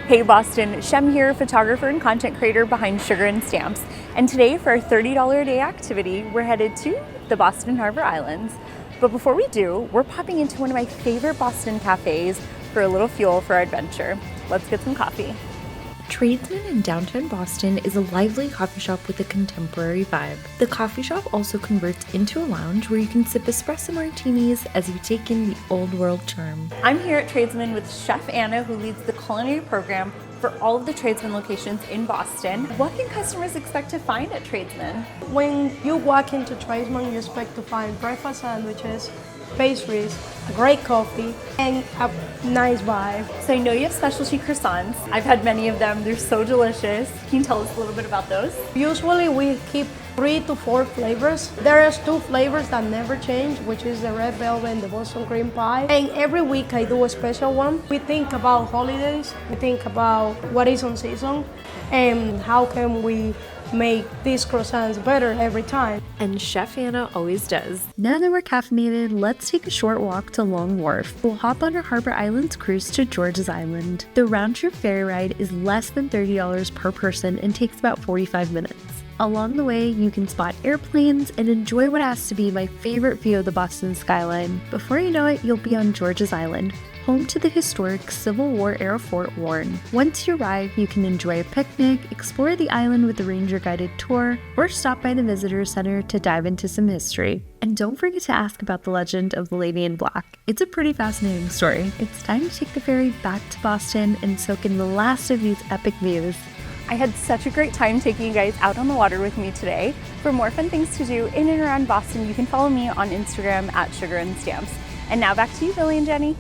Hey Boston, Shem here, photographer and content creator behind Sugar and Stamps. And today for our $30 a day activity, we're headed to the Boston Harbor Islands. But before we do, we're popping into one of my favorite Boston cafes for a little fuel for our adventure. Let's get some coffee. Tradesman in downtown Boston is a lively coffee shop with a contemporary vibe. The coffee shop also converts into a lounge where you can sip espresso martinis as you take in the old world charm. I'm here at Tradesman with Chef Anna, who leads the culinary program for all of the Tradesman locations in Boston. What can customers expect to find at Tradesman? When you walk into Tradesman, you expect to find breakfast sandwiches, pastries, great coffee, and a nice vibe. So I know you have specialty croissants. I've had many of them. They're so delicious. Can you tell us a little bit about those? Usually we keep 3 to 4 flavors. There is 2 flavors that never change, which is the red velvet and the Boston cream pie. And every week I do a special one. We think about holidays, we think about what is on season, and how can we make these croissants better every time. And Chef Anna always does. Now that we're caffeinated, let's take a short walk to Long Wharf. We'll hop on a Harbor Islands cruise to George's Island. The round-trip ferry ride is less than $30 per person and takes about 45 minutes. Along the way, you can spot airplanes and enjoy what has to be my favorite view of the Boston skyline. Before you know it, you'll be on George's Island, home to the historic Civil War-era Fort Warren. Once you arrive, you can enjoy a picnic, explore the island with a ranger-guided tour, or stop by the visitor center to dive into some history. And don't forget to ask about the legend of the Lady in Black. It's a pretty fascinating story. It's time to take the ferry back to Boston and soak in the last of these epic views. I had such a great time taking you guys out on the water with me today. For more fun things to do in and around Boston, you can follow me on Instagram at Sugar and Stamps. And now back to you, Billy and Jenny.